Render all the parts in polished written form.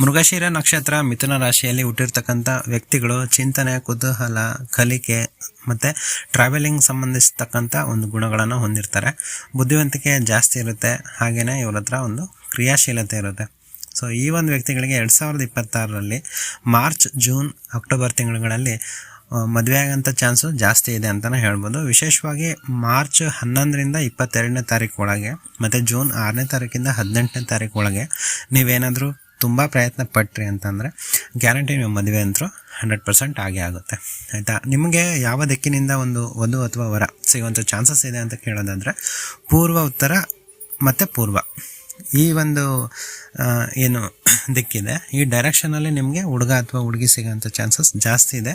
ಮೃಗಶಿರ ನಕ್ಷತ್ರ ಮಿಥುನ ರಾಶಿಯಲ್ಲಿ ಹುಟ್ಟಿರ್ತಕ್ಕಂಥ ವ್ಯಕ್ತಿಗಳು ಚಿಂತನೆ, ಕುತೂಹಲ, ಕಲಿಕೆ ಮತ್ತು ಟ್ರಾವೆಲಿಂಗ್ ಸಂಬಂಧಿಸಿರ್ತಕ್ಕಂಥ ಒಂದು ಗುಣಗಳನ್ನು ಹೊಂದಿರ್ತಾರೆ. ಬುದ್ಧಿವಂತಿಕೆ ಜಾಸ್ತಿ ಇರುತ್ತೆ. ಹಾಗೆಯೇ ಇವ್ರ ಹತ್ರ ಒಂದು ಕ್ರಿಯಾಶೀಲತೆ ಇರುತ್ತೆ. ಸೊ ಈ ಒಂದು ವ್ಯಕ್ತಿಗಳಿಗೆ 2026ರಲ್ಲಿ ಮಾರ್ಚ್, ಜೂನ್, ಅಕ್ಟೋಬರ್ ತಿಂಗಳುಗಳಲ್ಲಿ ಮದುವೆ ಆಗೋಂಥ ಚಾನ್ಸು ಜಾಸ್ತಿ ಇದೆ ಅಂತಲೇ ಹೇಳ್ಬೋದು. ವಿಶೇಷವಾಗಿ ಮಾರ್ಚ್ 11ರಿಂದ 22ನೇ ತಾರೀಕು ಒಳಗೆ ಮತ್ತು ಜೂನ್ 6ನೇ ತಾರೀಕಿಂದ 18ನೇ ತಾರೀಕು ಒಳಗೆ ನೀವೇನಾದರೂ ತುಂಬ ಪ್ರಯತ್ನ ಪಟ್ರಿ ಅಂತಂದರೆ ಗ್ಯಾರಂಟಿ ನೀವು ಮದುವೆ ಅಂತೂ 100% ಆಗೇ ಆಗುತ್ತೆ. ಆಯಿತಾ. ನಿಮಗೆ ಯಾವ ದಿಕ್ಕಿನಿಂದ ಒಂದು ವಧು ಅಥವಾ ವರ ಸಿಗುವಂಥ ಚಾನ್ಸಸ್ ಇದೆ ಅಂತ ಕೇಳೋದಾದರೆ ಪೂರ್ವ, ಉತ್ತರ ಮತ್ತು ಪೂರ್ವ ಈ ಒಂದು ಏನು ದಿಕ್ಕಿದೆ, ಈ ಡೈರೆಕ್ಷನಲ್ಲಿ ನಿಮಗೆ ಹುಡುಗ ಅಥವಾ ಹುಡುಗಿ ಸಿಗೋಂಥ ಚಾನ್ಸಸ್ ಜಾಸ್ತಿ ಇದೆ.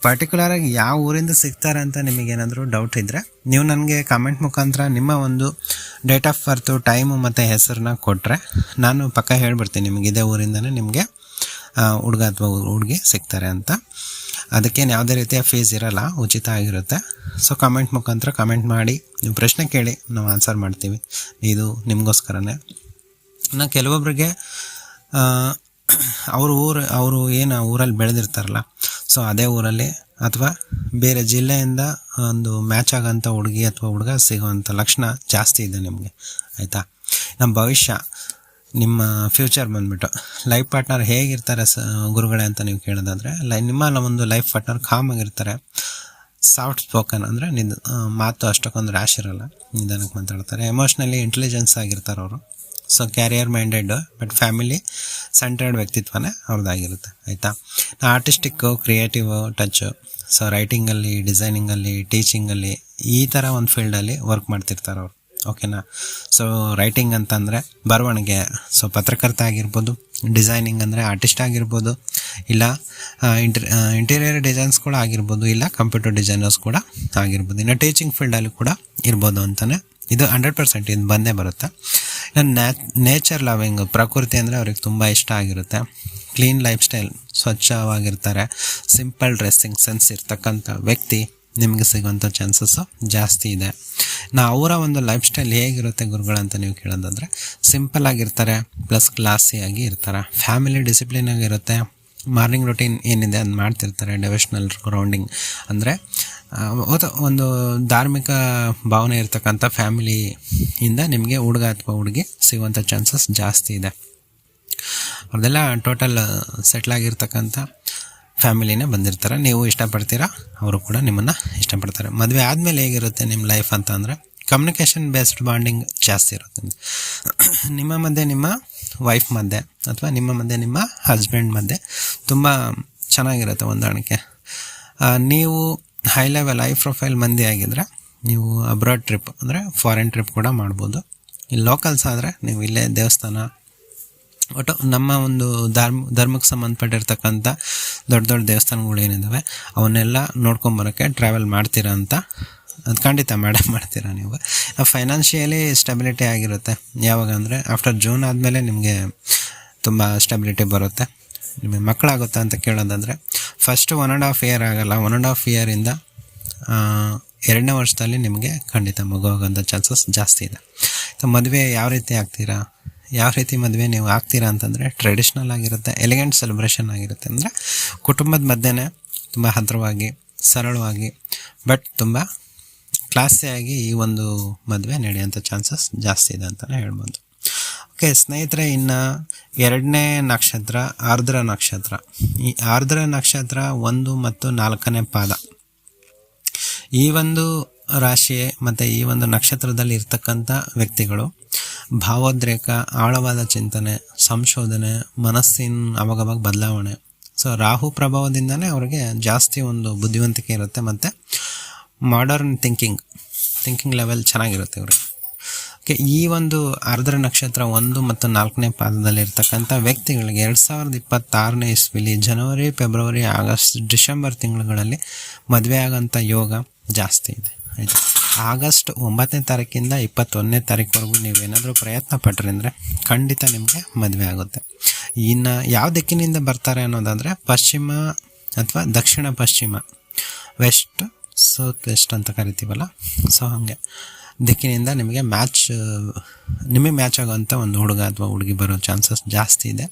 ಪರ್ಟಿಕ್ಯುಲರಾಗಿ ಯಾವ ಊರಿಂದ ಸಿಗ್ತಾರೆ ಅಂತ ನಿಮಗೇನಾದರೂ ಡೌಟ್ ಇದ್ದರೆ ನೀವು ನನಗೆ ಕಾಮೆಂಟ್ ಮುಖಾಂತರ ನಿಮ್ಮ ಒಂದು ಡೇಟ್ ಆಫ್ ಬರ್ತು, ಟೈಮು ಮತ್ತು ಹೆಸರನ್ನ ಕೊಟ್ಟರೆ ನಾನು ಪಕ್ಕ ಹೇಳ್ಬಿಡ್ತೀನಿ ನಿಮಗೆ ಇದೇ ಊರಿಂದನೇ ನಿಮಗೆ ಹುಡುಗ ಅಥವಾ ಹುಡುಗಿ ಸಿಗ್ತಾರೆ ಅಂತ. ಅದಕ್ಕೇನು ಯಾವುದೇ ರೀತಿಯ ಫೀಸ್ ಇರೋಲ್ಲ, ಉಚಿತ ಆಗಿರುತ್ತೆ. ಸೊ ಕಾಮೆಂಟ್ ಮುಖಾಂತರ ಕಾಮೆಂಟ್ ಮಾಡಿ ನೀವು ಪ್ರಶ್ನೆ ಕೇಳಿ, ನಾವು ಆನ್ಸರ್ ಮಾಡ್ತೀವಿ. ಇದು ನಿಮಗೋಸ್ಕರನೇ. ಇನ್ನು ಕೆಲವೊಬ್ಬರಿಗೆ ಅವರು ಏನು ಊರಲ್ಲಿ ಬೆಳೆದಿರ್ತಾರಲ್ಲ, ಸೊ ಅದೇ ಊರಲ್ಲಿ ಅಥವಾ ಬೇರೆ ಜಿಲ್ಲೆಯಿಂದ ಒಂದು ಮ್ಯಾಚ್ ಆಗೋಂಥ ಹುಡುಗಿ ಅಥವಾ ಹುಡುಗ ಸಿಗೋವಂಥ ಲಕ್ಷಣ ಜಾಸ್ತಿ ಇದೆ ನಿಮಗೆ. ಆಯಿತಾ. ನಮ್ಮ ಭವಿಷ್ಯ, ನಿಮ್ಮ ಫ್ಯೂಚರ್ ಬಂದುಬಿಟ್ಟು ಲೈಫ್ ಪಾರ್ಟ್ನರ್ ಹೇಗಿರ್ತಾರೆ ಗುರುಗಳೇ ಅಂತ ನೀವು ಕೇಳೋದಾದರೆ, ನಿಮ್ಮ ಒಂದು ಲೈಫ್ ಪಾರ್ಟ್ನರ್ ಕಾಮ್ ಆಗಿರ್ತಾರೆ, ಸಾಫ್ಟ್ ಸ್ಪೋಕನ್ ಅಂದರೆ ಮಾತು ಅಷ್ಟಕ್ಕೊಂದು ರ್ಯಾಶ್ ಇರೋಲ್ಲ, ನಿಧಾನಕ್ಕೆ ಮಾತಾಡ್ತಾರೆ, ಎಮೋಷ್ನಲಿ ಇಂಟೆಲಿಜೆನ್ಸ್ ಆಗಿರ್ತಾರೆ ಅವರು. So career minded but family centred ವ್ಯಕ್ತಿತ್ವನೇ ಅವ್ರದ್ದಾಗಿರುತ್ತೆ. ಆಯಿತಾ. ಆರ್ಟಿಸ್ಟಿಕ್ಕು, ಕ್ರಿಯೇಟಿವ್ ಟಚ್ಚು, ಸೊ ರೈಟಿಂಗಲ್ಲಿ, ಡಿಸೈನಿಂಗಲ್ಲಿ, ಟೀಚಿಂಗಲ್ಲಿ ಈ ಥರ ಒಂದು ಫೀಲ್ಡಲ್ಲಿ ವರ್ಕ್ ಮಾಡ್ತಿರ್ತಾರೆ ಅವರು. ಓಕೆನಾ. ಸೊ ರೈಟಿಂಗ್ ಅಂತಂದರೆ ಬರವಣಿಗೆ, ಸೊ ಪತ್ರಕರ್ತ ಆಗಿರ್ಬೋದು, ಡಿಸೈನಿಂಗ್ ಅಂದರೆ ಆರ್ಟಿಸ್ಟ್ ಆಗಿರ್ಬೋದು, ಇಲ್ಲ ಇಂಟೀರಿಯರ್ ಡಿಸೈನ್ಸ್ ಕೂಡ ಆಗಿರ್ಬೋದು, ಇಲ್ಲ ಕಂಪ್ಯೂಟರ್ ಡಿಸೈನರ್ಸ್ ಕೂಡ ಆಗಿರ್ಬೋದು, ಇನ್ನು ಟೀಚಿಂಗ್ ಫೀಲ್ಡಲ್ಲಿ ಕೂಡ ಇರ್ಬೋದು ಅಂತಲೇ. ಇದು 100% ಇದು ಬಂದೇ ಬರುತ್ತೆ. ನೇಚರ್ ಲವಿಂಗ್, ಪ್ರಕೃತಿ ಅಂದರೆ ಅವ್ರಿಗೆ ತುಂಬ ಇಷ್ಟ ಆಗಿರುತ್ತೆ. ಕ್ಲೀನ್ ಲೈಫ್ ಸ್ಟೈಲ್, ಸ್ವಚ್ಛವಾಗಿರ್ತಾರೆ. ಸಿಂಪಲ್ ಡ್ರೆಸ್ಸಿಂಗ್ ಸೆನ್ಸ್ ಇರ್ತಕ್ಕಂಥ ವ್ಯಕ್ತಿ ನಿಮಗೆ ಸಿಗೋಂಥ ಚಾನ್ಸಸ್ಸು ಜಾಸ್ತಿ ಇದೆ. ಅವರ ಒಂದು ಲೈಫ್ ಸ್ಟೈಲ್ ಹೇಗಿರುತ್ತೆ ಗುರುಗಳಂತ ನೀವು ಕೇಳೋದಾದರೆ ಸಿಂಪಲ್ ಆಗಿರ್ತಾರೆ, ಪ್ಲಸ್ ಕ್ಲಾಸಿಯಾಗಿ ಇರ್ತಾರೆ. ಫ್ಯಾಮಿಲಿ ಡಿಸಿಪ್ಲಿನ್ ಆಗಿರುತ್ತೆ. ಮಾರ್ನಿಂಗ್ ರೊಟೀನ್ ಏನಿದೆ ಅದು ಮಾಡ್ತಿರ್ತಾರೆ. ಡೆವೋಷನಲ್ ಗ್ರೌಂಡಿಂಗ್ ಅಂದರೆ ಒಂದು ಧಾರ್ಮಿಕ ಭಾವನೆ ಇರ್ತಕ್ಕಂಥ ಫ್ಯಾಮಿಲಿಯಿಂದ ನಿಮಗೆ ಹುಡುಗ ಅಥವಾ ಹುಡುಗಿ ಸಿಗುವಂಥ ಚಾನ್ಸಸ್ ಜಾಸ್ತಿ ಇದೆ. ಅವ್ರದ್ದೆಲ್ಲ ಟೋಟಲ್ ಸೆಟ್ಲಾಗಿರ್ತಕ್ಕಂಥ ಫ್ಯಾಮಿಲಿನೇ ಬಂದಿರ್ತಾರೆ. ನೀವು ಇಷ್ಟಪಡ್ತೀರಾ, ಅವರು ಕೂಡ ನಿಮ್ಮನ್ನು ಇಷ್ಟಪಡ್ತಾರೆ. ಮದುವೆ ಆದಮೇಲೆ ಹೇಗಿರುತ್ತೆ ನಿಮ್ಮ ಲೈಫ್ ಅಂತ ಅಂದರೆ ಕಮ್ಯುನಿಕೇಷನ್ ಬೇಸ್ಡ್ ಬಾಂಡಿಂಗ್ ಜಾಸ್ತಿ ಇರುತ್ತೆ. ನಿಮ್ಮ ಮಧ್ಯೆ ನಿಮ್ಮ ವೈಫ್ ಮಧ್ಯೆ ಅಥವಾ ನಿಮ್ಮ ಮಧ್ಯೆ ನಿಮ್ಮ ಹಸ್ಬೆಂಡ್ ಮಧ್ಯೆ ತುಂಬ ಚೆನ್ನಾಗಿರುತ್ತೆ ಹೊಂದಾಣಿಕೆ. ನೀವು ಹೈ ಲೆವೆಲ್, ಹೈ ಪ್ರೊಫೈಲ್ ಮಂದಿ ಆಗಿದ್ದರೆ ನೀವು ಅಬ್ರಾಡ್ ಟ್ರಿಪ್ ಅಂದರೆ ಫಾರಿನ್ ಟ್ರಿಪ್ ಕೂಡ ಮಾಡ್ಬೋದು. ಇಲ್ಲಿ ಲೋಕಲ್ಸ್ ಆದರೆ ನೀವು ಇಲ್ಲೇ ದೇವಸ್ಥಾನ, ಒಟ್ಟು ನಮ್ಮ ಒಂದು ಧರ್ಮಕ್ಕೆ ಸಂಬಂಧಪಟ್ಟಿರ್ತಕ್ಕಂಥ ದೊಡ್ಡ ದೊಡ್ಡ ದೇವಸ್ಥಾನಗಳು ಏನಿದ್ದಾವೆ ಅವನ್ನೆಲ್ಲ ನೋಡ್ಕೊಂಬರೋಕ್ಕೆ ಟ್ರಾವೆಲ್ ಮಾಡ್ತೀರಾ ಅಂತ ಅದು ಖಂಡಿತ ಮಾಡ್ತೀರಾ ನೀವು. ಫೈನಾನ್ಷಿಯಲಿ ಸ್ಟೆಬಿಲಿಟಿ ಆಗಿರುತ್ತೆ. ಯಾವಾಗ ಅಂದರೆ ಆಫ್ಟರ್ ಜೂನ್ ಆದಮೇಲೆ ನಿಮಗೆ ತುಂಬ ಸ್ಟೆಬಿಲಿಟಿ ಬರುತ್ತೆ. ನಿಮಗೆ ಮಕ್ಕಳಾಗುತ್ತಾ ಅಂತ ಕೇಳೋದಾದರೆ ಫಸ್ಟ್ 1.5 ಇಯರ್ ಆಗಲ್ಲ. 1.5 ಇಯರಿಂದ 2ನೇ ವರ್ಷದಲ್ಲಿ ನಿಮಗೆ ಖಂಡಿತ ಮಗು ಆಗೋಂಥ ಚಾನ್ಸಸ್ ಜಾಸ್ತಿ ಇದೆ. ಮದುವೆ ಯಾವ ರೀತಿ ಆಗ್ತೀರಾ, ಯಾವ ರೀತಿ ಮದುವೆ ನೀವು ಆಗ್ತೀರಾ ಅಂತಂದರೆ ಟ್ರೆಡಿಷ್ನಲ್ ಆಗಿರುತ್ತೆ, ಎಲಿಗೆಂಟ್ ಸೆಲೆಬ್ರೇಷನ್ ಆಗಿರುತ್ತೆ. ಅಂದರೆ ಕುಟುಂಬದ ಮಧ್ಯೆ ತುಂಬ ಹತ್ತಿರವಾಗಿ, ಸರಳವಾಗಿ, ಬಟ್ ತುಂಬ ಕ್ಲಾಸಿಯಾಗಿ ಈ ಒಂದು ಮದುವೆ ನಡೆಯೋಂಥ ಚಾನ್ಸಸ್ ಜಾಸ್ತಿ ಇದೆ ಅಂತಲೇ ಹೇಳ್ಬೋದು. ಓಕೆ ಸ್ನೇಹಿತರೆ, ಇನ್ನು 2ನೇ ನಕ್ಷತ್ರ ಆರ್ದ್ರ ನಕ್ಷತ್ರ. ಈ ಆರ್ದ್ರ ನಕ್ಷತ್ರ 1 ಮತ್ತು 4ನೇ ಪಾದ, ಈ ಒಂದು ರಾಶಿ ಮತ್ತು ಈ ಒಂದು ನಕ್ಷತ್ರದಲ್ಲಿ ಇರ್ತಕ್ಕಂಥ ವ್ಯಕ್ತಿಗಳು ಭಾವೋದ್ರೇಕ, ಆಳವಾದ ಚಿಂತನೆ, ಸಂಶೋಧನೆ, ಮನಸ್ಸಿನ ಅವಾಗವಾಗ ಬದಲಾವಣೆ. ಸೊ ರಾಹು ಪ್ರಭಾವದಿಂದನೇ ಅವ್ರಿಗೆ ಜಾಸ್ತಿ ಒಂದು ಬುದ್ಧಿವಂತಿಕೆ ಇರುತ್ತೆ ಮತ್ತು ಮಾಡರ್ನ್ ಥಿಂಕಿಂಗ್ ಲೆವೆಲ್ ಚೆನ್ನಾಗಿರುತ್ತೆ ಇವ್ರಿಗೆ. ಓಕೆ, ಈ ಒಂದು ಆರ್ದ್ರ ನಕ್ಷತ್ರ 1 ಮತ್ತು 4ನೇ ಪಾದದಲ್ಲಿರ್ತಕ್ಕಂಥ ವ್ಯಕ್ತಿಗಳಿಗೆ 2026ನೇ ಇಸ್ವಿಲಿ ಜನವರಿ, ಫೆಬ್ರವರಿ, ಆಗಸ್ಟ್, ಡಿಸೆಂಬರ್ ತಿಂಗಳುಗಳಲ್ಲಿ ಮದುವೆ ಆಗೋಂಥ ಯೋಗ ಜಾಸ್ತಿ ಇದೆ. ಆಯಿತು. ಆಗಸ್ಟ್ 9ನೇ ತಾರೀಕಿಂದ 21ನೇ ತಾರೀಕುವರೆಗೂ ನೀವೇನಾದರೂ ಪ್ರಯತ್ನ ಪಟ್ರಿ ಅಂದರೆ ಖಂಡಿತ ನಿಮಗೆ ಮದುವೆ ಆಗುತ್ತೆ. ಇನ್ನು ಯಾವ ದಿಕ್ಕಿನಿಂದ ಬರ್ತಾರೆ ಅನ್ನೋದಾದರೆ ಪಶ್ಚಿಮ ಅಥವಾ ದಕ್ಷಿಣ ಪಶ್ಚಿಮ, ವೆಸ್ಟ್, ಸೌತ್ ವೆಸ್ಟ್ ಅಂತ ಕರಿತೀವಲ್ಲ, ಸೊ ಹಾಗೆ ದಿಕ್ಕಿನಿಂದ ನಿಮಗೆ ಮ್ಯಾಚ್ ಆಗೋಂಥ ಒಂದು ಹುಡುಗ ಅಥವಾ ಹುಡುಗಿ ಬರೋ ಚಾನ್ಸಸ್ ಜಾಸ್ತಿ ಇದೆ.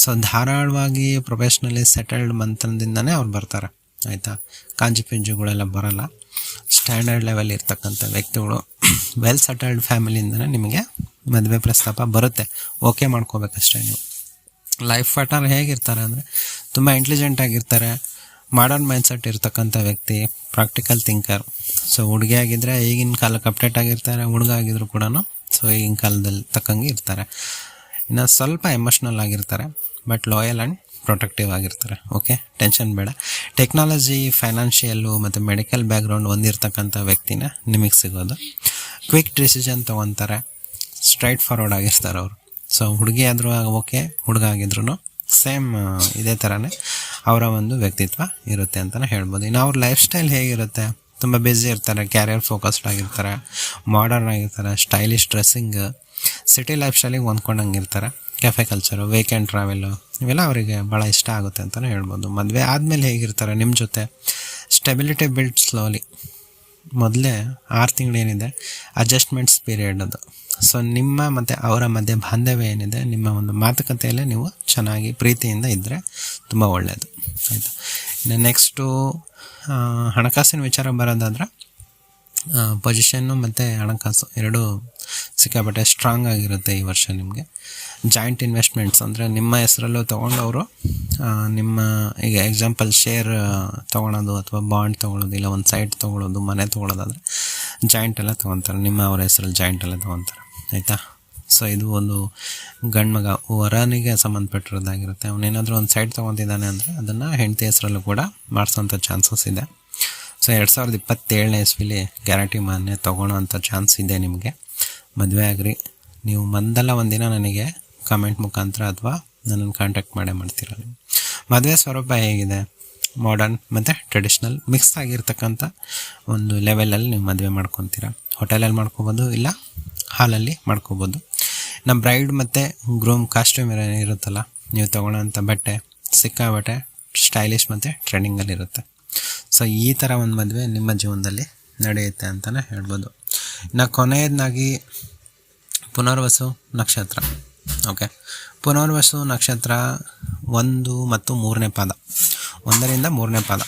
ಸೊ ಧಾರಾಳವಾಗಿ ಪ್ರೊಫೆಷ್ನಲಿ ಸೆಟಲ್ಡ್ ಮಂತ್ರದಿಂದನೇ ಅವ್ರು ಬರ್ತಾರೆ, ಆಯಿತಾ. ಕಾಂಜಿ ಪಿಂಜುಗಳೆಲ್ಲ ಬರೋಲ್ಲ. ಸ್ಟ್ಯಾಂಡರ್ಡ್ ಲೆವೆಲ್ ಇರ್ತಕ್ಕಂಥ ವ್ಯಕ್ತಿಗಳು ವೆಲ್ ಸೆಟಲ್ಡ್ ಫ್ಯಾಮಿಲಿಯಿಂದನೇ ನಿಮಗೆ ಮದುವೆ ಪ್ರಸ್ತಾಪ ಬರುತ್ತೆ. ಓಕೆ ಮಾಡ್ಕೋಬೇಕಷ್ಟೇ ನೀವು. ಲೈಫ್ ಪಾರ್ಟ್ನರ್ ಹೇಗಿರ್ತಾರೆ ಅಂದರೆ ತುಂಬ ಇಂಟೆಲಿಜೆಂಟ್ ಆಗಿರ್ತಾರೆ, ಮಾಡರ್ನ್ ಮೈಂಡ್ಸೆಟ್ ಇರ್ತಕ್ಕಂಥ ವ್ಯಕ್ತಿ, ಪ್ರಾಕ್ಟಿಕಲ್ ಥಿಂಕರ್. ಸೊ ಹುಡುಗಿ ಆಗಿದ್ದರೆ ಈಗಿನ ಕಾಲಕ್ಕೆ ಅಪ್ಡೇಟ್ ಆಗಿರ್ತಾರೆ, ಹುಡುಗ ಆಗಿದ್ರು ಕೂಡ ಸೊ ಈಗಿನ ಕಾಲದಲ್ಲಿ ತಕ್ಕಂಗೆ ಇರ್ತಾರೆ. ಇನ್ನು ಸ್ವಲ್ಪ ಎಮೋಷ್ನಲ್ ಆಗಿರ್ತಾರೆ, ಬಟ್ ಲಾಯಲ್ ಆ್ಯಂಡ್ ಪ್ರೊಟೆಕ್ಟಿವ್ ಆಗಿರ್ತಾರೆ. ಓಕೆ, ಟೆನ್ಷನ್ ಬೇಡ. ಟೆಕ್ನಾಲಜಿ, ಫೈನಾನ್ಷಿಯಲ್ಲು ಮತ್ತು ಮೆಡಿಕಲ್ ಬ್ಯಾಕ್ಗ್ರೌಂಡ್ ಹೊಂದಿರತಕ್ಕಂಥ ವ್ಯಕ್ತಿನ ನಿಮಗೆ ಸಿಗೋದು. ಕ್ವಿಕ್ ಡಿಸಿಷನ್ ತೊಗೊತಾರೆ, ಸ್ಟ್ರೈಟ್ ಫಾರ್ವರ್ಡ್ ಆಗಿರ್ತಾರೆ ಅವರು. ಸೊ ಹುಡುಗಿ ಆದರೂ ಓಕೆ, ಹುಡುಗ ಆಗಿದ್ರು ಸೇಮ್ ಇದೇ ಥರನೇ ಅವರ ಒಂದು ವ್ಯಕ್ತಿತ್ವ ಇರುತ್ತೆ ಅಂತಲೇ ಹೇಳ್ಬೋದು. ಇನ್ನು ಅವ್ರ ಲೈಫ್ ಸ್ಟೈಲ್ ಹೇಗಿರುತ್ತೆ? ತುಂಬ ಬ್ಯುಸಿ ಇರ್ತಾರೆ, ಕ್ಯಾರಿಯರ್ ಫೋಕಸ್ಡ್ ಆಗಿರ್ತಾರೆ, ಮಾಡರ್ನ್ ಆಗಿರ್ತಾರೆ, ಸ್ಟೈಲಿಶ್ ಡ್ರೆಸ್ಸಿಂಗ್, ಸಿಟಿ ಲೈಫ್ ಸ್ಟೈಲಿಗೆ ಹೊಂದ್ಕೊಂಡಂಗೆ ಇರ್ತಾರೆ. ಕೆಫೆ ಕಲ್ಚರು, ವೀಕೆಂಡ್ ಟ್ರಾವೆಲು ಇವೆಲ್ಲ ಅವರಿಗೆ ಭಾಳ ಇಷ್ಟ ಆಗುತ್ತೆ ಅಂತಲೇ ಹೇಳ್ಬೋದು. ಮದುವೆ ಆದಮೇಲೆ ಹೇಗಿರ್ತಾರೆ ನಿಮ್ಮ ಜೊತೆ? Stability build slowly. ಮೊದಲೇ 6 ತಿಂಗಳು ಏನಿದೆ ಅಡ್ಜಸ್ಟ್ಮೆಂಟ್ಸ್ ಪೀರಿಯಡ್ ಅದು. ಸೊ ನಿಮ್ಮ ಮತ್ತು ಅವರ ಮಧ್ಯೆ ಬಾಂಧವ್ಯ ಏನಿದೆ, ನಿಮ್ಮ ಒಂದು ಮಾತುಕತೆಯಲ್ಲೇ ನೀವು ಚೆನ್ನಾಗಿ ಪ್ರೀತಿಯಿಂದ ಇದ್ದರೆ ತುಂಬ ಒಳ್ಳೆಯದು, ಆಯಿತಾ. ಇನ್ನು ನೆಕ್ಸ್ಟು ಹಣಕಾಸಿನ ವಿಚಾರ ಬರೋದಾದ್ರೆ ಪೊಸಿಷನ್ನು ಮತ್ತು ಹಣಕಾಸು ಎರಡೂ ಸಿಕ್ಕಾಪಟ್ಟೆ ಸ್ಟ್ರಾಂಗ್ ಆಗಿರುತ್ತೆ ಈ ವರ್ಷ ನಿಮಗೆ. ಜಾಯಿಂಟ್ ಇನ್ವೆಸ್ಟ್ಮೆಂಟ್ಸ್ ಅಂದರೆ ನಿಮ್ಮ ಹೆಸರಲ್ಲೂ ತೊಗೊಂಡವರು ನಿಮ್ಮ ಈಗ ಎಕ್ಸಾಂಪಲ್ ಶೇರ್ ತೊಗೊಳೋದು ಅಥವಾ ಬಾಂಡ್ ತೊಗೊಳೋದು, ಇಲ್ಲ ಒಂದು ಸೈಟ್ ತೊಗೊಳೋದು, ಮನೆ ತೊಗೊಳೋದಾದರೆ ಜಾಯಿಂಟ್ ಎಲ್ಲ ತೊಗೊತಾರೆ, ನಿಮ್ಮ ಅವರ ಹೆಸರಲ್ಲಿ ಜಾಯಿಂಟ್ ಎಲ್ಲ ತೊಗೊತಾರೆ, ಆಯಿತಾ. ಸೊ ಇದು ಒಂದು ಗಂಡು ಮಗ ವರನಿಗೆ ಸಂಬಂಧಪಟ್ಟಿರೋದಾಗಿರುತ್ತೆ. ಅವನೇನಾದರೂ ಒಂದು ಸೈಟ್ ತೊಗೊತಿದ್ದಾನೆ ಅಂದರೆ ಅದನ್ನು ಹೆಂಡತಿ ಹೆಸರಲ್ಲೂ ಕೂಡ ಮಾಡಿಸೋಂಥ ಚಾನ್ಸಸ್ ಇದೆ. ಸೊ 2027ನೇ ಇಸ್ವಿಲಿ ಗ್ಯಾರಂಟಿ ಮಾನ್ಯ ತೊಗೊಳೋ ಅಂಥ ಚಾನ್ಸ್ ಇದೆ ನಿಮಗೆ. ಮದುವೆ ಆಗ್ರಿ, ನೀವು ಒಂದಲ್ಲ ಒಂದಿನ ನನಗೆ ಕಮೆಂಟ್ ಮುಖಾಂತರ ಅಥವಾ ನನ್ನನ್ನು ಕಾಂಟ್ಯಾಕ್ಟ್ ಮಾಡ್ತೀರ. ನೀವು ಮದುವೆ ಸ್ವರೂಪ ಹೇಗಿದೆ? ಮಾಡರ್ನ್ ಮತ್ತು ಟ್ರೆಡಿಷ್ನಲ್ ಮಿಕ್ಸ್ ಆಗಿರ್ತಕ್ಕಂಥ ಒಂದು ಲೆವೆಲಲ್ಲಿ ನೀವು ಮದುವೆ ಮಾಡ್ಕೊತೀರ. ಹೋಟೆಲಲ್ಲಿ ಮಾಡ್ಕೊಬೋದು, ಇಲ್ಲ ಹಾಲಲ್ಲಿ ಮಾಡ್ಕೊಬೋದು. ನಮ್ಮ ಬ್ರೈಡ್ ಮತ್ತು ಗ್ರೂಮ್ ಕಾಸ್ಟ್ಯೂಮ್ ಇರುತ್ತಲ್ಲ, ನೀವು ತೊಗೊಳ್ಳೋಂಥ ಬಟ್ಟೆ ಸಿಕ್ಕಾಬಟ್ಟೆ ಸ್ಟೈಲಿಶ್ ಮತ್ತು ಟ್ರೆಂಡಿಂಗಲ್ಲಿರುತ್ತೆ. ಸೊ ಈ ಥರ ಒಂದು ಮದುವೆ ನಿಮ್ಮ ಜೀವನದಲ್ಲಿ ನಡೆಯುತ್ತೆ ಅಂತಲೇ ಹೇಳ್ಬೋದು. ಇನ್ನು ಕೊನೆಯದಾಗಿ ಪುನರ್ವಸು ನಕ್ಷತ್ರ. ಓಕೆ, ಪುನರ್ವಸು ನಕ್ಷತ್ರ 1 ಮತ್ತು 3ನೇ ಪಾದ, 1ರಿಂದ 3ನೇ ಪಾದ.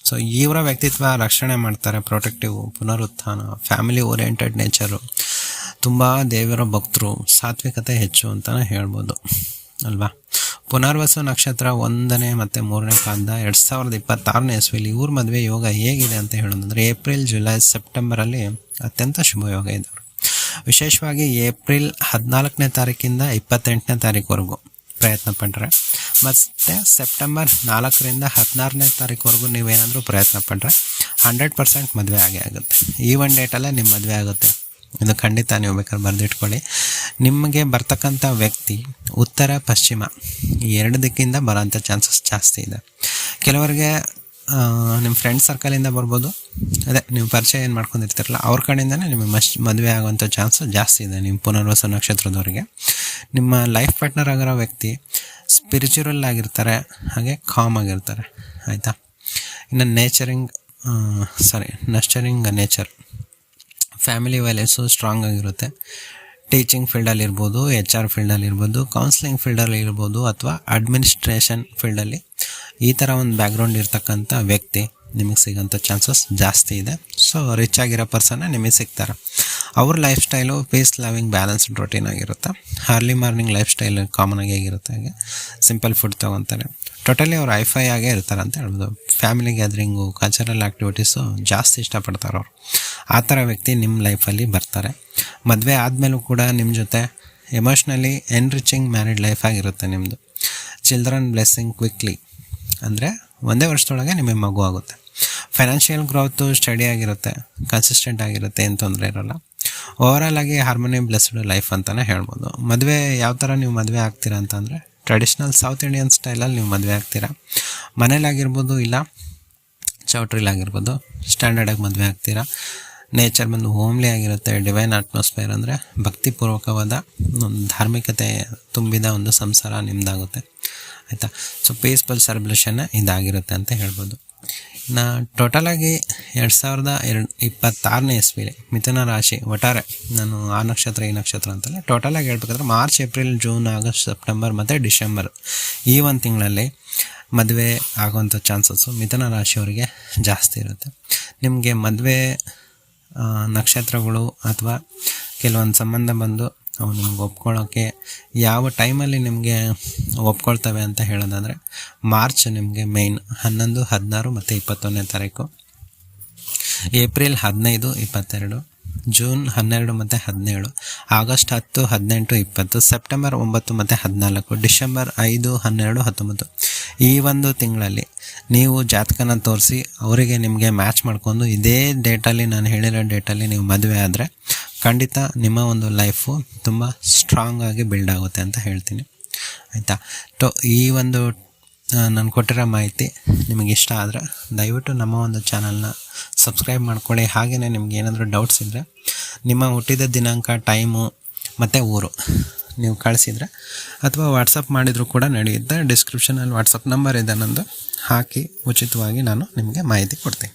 ಸೊ ಇವರ ವ್ಯಕ್ತಿತ್ವ ರಕ್ಷಣೆ ಮಾಡ್ತಾರೆ, ಪ್ರೊಟೆಕ್ಟಿವ್, ಪುನರುತ್ಥಾನ, ಫ್ಯಾಮಿಲಿ ಓರಿಯೆಂಟೆಡ್ ನೇಚರು, ತುಂಬ ದೇವರ ಭಕ್ತರು, ಸಾತ್ವಿಕತೆ ಹೆಚ್ಚು ಅಂತಲೇ ಹೇಳ್ಬೋದು ಅಲ್ವಾ. ಪುನರ್ವಸು ನಕ್ಷತ್ರ 1ನೇ ಮತ್ತು 3ನೇ ಪಾದ 2026ನೇ ಇಸ್ವಿಲಿ ಇವ್ರ ಮದುವೆ ಯೋಗ ಹೇಗಿದೆ ಅಂತ ಹೇಳೋದಂದರೆ ಏಪ್ರಿಲ್, ಜುಲೈ, ಸೆಪ್ಟೆಂಬರಲ್ಲಿ ಅತ್ಯಂತ ಶುಭ ಯೋಗ ಇದೆ. ವಿಶೇಷವಾಗಿ ಏಪ್ರಿಲ್ 14ನೇ ತಾರೀಕಿಂದ 28ನೇ ತಾರೀಕುವರೆಗೂ ಪ್ರಯತ್ನ ಪಟ್ಟರೆ, ಮತ್ತು ಸೆಪ್ಟೆಂಬರ್ 4ರಿಂದ 16ನೇ ತಾರೀಕುವರೆಗೂ ನೀವೇನಾದರೂ ಪ್ರಯತ್ನ ಪಟ್ಟರೆ 100% ಮದುವೆ ಆಗೇ ಆಗುತ್ತೆ. ಈ ಒಂದು ಡೇಟಲ್ಲೇ ನಿಮ್ಮ ಮದುವೆ ಆಗುತ್ತೆ. ಇದು ಖಂಡಿತ ನೀವು ಬೇಕಾದ್ರೆ ಬರೆದಿಟ್ಕೊಳ್ಳಿ. ನಿಮಗೆ ಬರ್ತಕ್ಕಂಥ ವ್ಯಕ್ತಿ ಉತ್ತರ ಪಶ್ಚಿಮ ಈ 2 ದಿಕ್ಕಿಂದ ಬರೋಂಥ ಚಾನ್ಸಸ್ ಜಾಸ್ತಿ ಇದೆ. ಕೆಲವರಿಗೆ ನಿಮ್ಮ ಫ್ರೆಂಡ್ ಸರ್ಕಲಿಂದ ಬರ್ಬೋದು, ಅದೇ ನೀವು ಪರಿಚಯ ಏನು ಮಾಡ್ಕೊಂಡಿರ್ತೀರಲ್ಲ ಅವ್ರ ಕಡೆಯಿಂದನೇ ನಿಮಗೆ ಮದುವೆ ಆಗುವಂಥ ಚಾನ್ಸ್ ಜಾಸ್ತಿ ಇದೆ. ನಿಮ್ಮ ಪುನರ್ವಸು ನಕ್ಷತ್ರದವರಿಗೆ ನಿಮ್ಮ ಲೈಫ್ ಪಾರ್ಟ್ನರ್ ಆಗಿರೋ ವ್ಯಕ್ತಿ ಸ್ಪಿರಿಚುವಲ್ ಆಗಿರ್ತಾರೆ, ಹಾಗೆ ಕಾಮ್ ಆಗಿರ್ತಾರೆ, ಆಯಿತಾ. ಇನ್ನು nurturing nature, family values strong ಆಗಿರುತ್ತೆ. ಟೀಚಿಂಗ್ ಫೀಲ್ಡಲ್ಲಿ ಇರ್ಬೋದು, HR ಫೀಲ್ಡಲ್ಲಿ ಇರ್ಬೋದು, ಕೌನ್ಸಿಲಿಂಗ್ ಫೀಲ್ಡಲ್ಲಿ ಇರ್ಬೋದು, ಅಥವಾ ಅಡ್ಮಿನಿಸ್ಟ್ರೇಷನ್ ಫೀಲ್ಡಲ್ಲಿ ಈ ಥರ ಒಂದು ಬ್ಯಾಕ್ಗ್ರೌಂಡ್ ಇರ್ತಕ್ಕಂಥ ವ್ಯಕ್ತಿ ನಿಮಗೆ ಸಿಗೋಂಥ ಚಾನ್ಸಸ್ ಜಾಸ್ತಿ ಇದೆ. ಸೊ ರಿಚ್ ಆಗಿರೋ ಪರ್ಸನ್ನೇ ನಿಮಗೆ ಸಿಗ್ತಾರೆ. ಅವ್ರ lifestyle peace loving balanced routine ಆಗಿರುತ್ತೆ. Early morning lifestyle common ಆಗಿ ಹೇಗಿರುತ್ತೆ ಹಾಗೆ ಸಿಂಪಲ್ ಫುಡ್ ತೊಗೊತಾರೆ. ಟೋಟಲಿ ಅವ್ರು ಐಫೈ ಆಗೇ ಇರ್ತಾರೆ ಅಂತ ಹೇಳ್ಬೋದು. ಫ್ಯಾಮಿಲಿ ಗ್ಯಾದರಿಂಗು, ಕಲ್ಚರಲ್ ಆ್ಯಕ್ಟಿವಿಟೀಸು ಜಾಸ್ತಿ ಇಷ್ಟಪಡ್ತಾರೆ ಅವರು. ಆ ಥರ ವ್ಯಕ್ತಿ ನಿಮ್ಮ ಲೈಫಲ್ಲಿ ಬರ್ತಾರೆ. ಮದುವೆ ಆದಮೇಲೂ ಕೂಡ ನಿಮ್ಮ ಜೊತೆ ಎಮೋಷ್ನಲಿ ಎನ್ರಿಚಿಂಗ್ ಮ್ಯಾರಿಡ್ ಲೈಫ್ ಆಗಿರುತ್ತೆ ನಿಮ್ಮದು. ಚಿಲ್ಡ್ರನ್ ಬ್ಲೆಸ್ಸಿಂಗ್ ಕ್ವಿಕ್ಲಿ, ಅಂದರೆ ಒಂದೇ ವರ್ಷದೊಳಗೆ ನಿಮಗೆ ಮಗು ಆಗುತ್ತೆ. ಫೈನಾನ್ಷಿಯಲ್ ಗ್ರೋತು ಸ್ಟಡಿ ಆಗಿರುತ್ತೆ, ಕನ್ಸಿಸ್ಟೆಂಟ್ ಆಗಿರುತ್ತೆ, ಏನು ತೊಂದರೆ ಇರೋಲ್ಲ. ಓವರಾಲ್ ಆಗಿ ಹಾರ್ಮೋನಿ ಬ್ಲೆಸ್ಡ್ ಲೈಫ್ ಅಂತಲೇ ಹೇಳ್ಬೋದು. ಮದುವೆ ಯಾವ ಥರ ನೀವು ಮದುವೆ ಆಗ್ತೀರಾ ಅಂತಂದರೆ ಟ್ರೆಡಿಷ್ನಲ್ ಸೌತ್ ಇಂಡಿಯನ್ ಸ್ಟೈಲಲ್ಲಿ ನೀವು ಮದುವೆ ಆಗ್ತೀರಾ. ಮನೇಲಾಗಿರ್ಬೋದು, ಇಲ್ಲ ಚೌಟ್ರಿಲಾಗಿರ್ಬೋದು, ಸ್ಟ್ಯಾಂಡರ್ಡಾಗಿ ಮದುವೆ ಆಗ್ತೀರಾ. ನೇಚರ್ ಬಂದು ಹೋಮ್ಲಿ ಆಗಿರುತ್ತೆ. ಡಿವೈನ್ ಅಟ್ಮಾಸ್ಫಿಯರ್ ಅಂದರೆ ಭಕ್ತಿಪೂರ್ವಕವಾದ ಒಂದು ಧಾರ್ಮಿಕತೆ ತುಂಬಿದ ಒಂದು ಸಂಸಾರ ನಿಮ್ಮದಾಗುತ್ತೆ, ಆಯಿತಾ. ಸೊ ಪೀಸ್ಫುಲ್ ಸೆಲೆಬ್ರೇಷನ್ ಇದಾಗಿರುತ್ತೆ ಅಂತ ಹೇಳ್ಬೋದು. ಟೋಟಲಾಗಿ 2026ನೇ ಇಸ್ವಿಲಿ ಮಿಥುನ ರಾಶಿ ಒಟ್ಟಾರೆ, ನಾನು ಆ ನಕ್ಷತ್ರ ಈ ನಕ್ಷತ್ರ ಅಂತಲ್ಲ, ಟೋಟಲಾಗಿ ಹೇಳ್ಬೇಕಾದ್ರೆ March, April, June, August, September ಮತ್ತು ಡಿಸೆಂಬರ್ ಈ ಒಂದು ತಿಂಗಳಲ್ಲಿ ಮದುವೆ ಆಗುವಂಥ ಚಾನ್ಸಸ್ಸು ಮಿಥುನ ರಾಶಿಯವರಿಗೆ ಜಾಸ್ತಿ ಇರುತ್ತೆ. ನಿಮಗೆ ಮದುವೆ ನಕ್ಷತ್ರಗಳು ಅಥವಾ ಕೆಲವೊಂದು ಸಂಬಂಧ ಬಂದು ಅವು ನಿಮ್ಗೆ ಒಪ್ಕೊಳ್ಳೋಕ್ಕೆ ಯಾವ ಟೈಮಲ್ಲಿ ನಿಮಗೆ ಒಪ್ಕೊಳ್ತವೆ ಅಂತ ಹೇಳೋದಾದರೆ, ಮಾರ್ಚ್ ನಿಮಗೆ ಮೇಯ್ನ್ 11, 16 ಮತ್ತು 21ನೇ ತಾರೀಕು, ಏಪ್ರಿಲ್ 15, 22, ಜೂನ್ 12 ಮತ್ತು 17, ಆಗಸ್ಟ್ 10, 18, 20, ಸೆಪ್ಟೆಂಬರ್ 9 ಮತ್ತು 14, ಡಿಸೆಂಬರ್ 5, 12, 19 ಈ ಒಂದು ತಿಂಗಳಲ್ಲಿ ನೀವು ಜಾತಕನ ತೋರಿಸಿ ಅವರಿಗೆ ನಿಮಗೆ ಮ್ಯಾಚ್ ಮಾಡ್ಕೊಂಡು ಇದೇ ಡೇಟಲ್ಲಿ, ನಾನು ಹೇಳಿರೋ ಡೇಟಲ್ಲಿ ನೀವು ಮದುವೆ ಆದರೆ ಖಂಡಿತ ನಿಮ್ಮ ಒಂದು ಲೈಫು ತುಂಬ ಸ್ಟ್ರಾಂಗ್ ಆಗಿ ಬಿಲ್ಡ್ ಆಗುತ್ತೆ ಅಂತ ಹೇಳ್ತೀನಿ, ಆಯಿತಾ. ಈ ಒಂದು ನಾನು ಕೊಟ್ಟಿರೋ ಮಾಹಿತಿ ನಿಮಗೆ ಇಷ್ಟ ಆದರೆ ದಯವಿಟ್ಟು ನಮ್ಮ ಒಂದು ಚಾನಲ್ನ ಸಬ್ಸ್ಕ್ರೈಬ್ ಮಾಡ್ಕೊಳ್ಳಿ. ಹಾಗೆಯೇ ನಿಮ್ಗೆ ಏನಾದರೂ ಡೌಟ್ಸ್ ಇದ್ದರೆ ನಿಮ್ಮ ಹುಟ್ಟಿದ ದಿನಾಂಕ, ಟೈಮು ಮತ್ತು ಊರು ನೀವು ಕಳಿಸಿದರೆ ಅಥವಾ ವಾಟ್ಸಪ್ ಮಾಡಿದರೂ ಕೂಡ ನಡೆಯುತ್ತೆ. ಡಿಸ್ಕ್ರಿಪ್ಷನಲ್ಲಿ ವಾಟ್ಸಪ್ ನಂಬರ್ ಇದೆ ನನ್ನದು, ಹಾಕಿ ಉಚಿತವಾಗಿ ನಾನು ನಿಮಗೆ ಮಾಹಿತಿ ಕೊಡ್ತೀನಿ.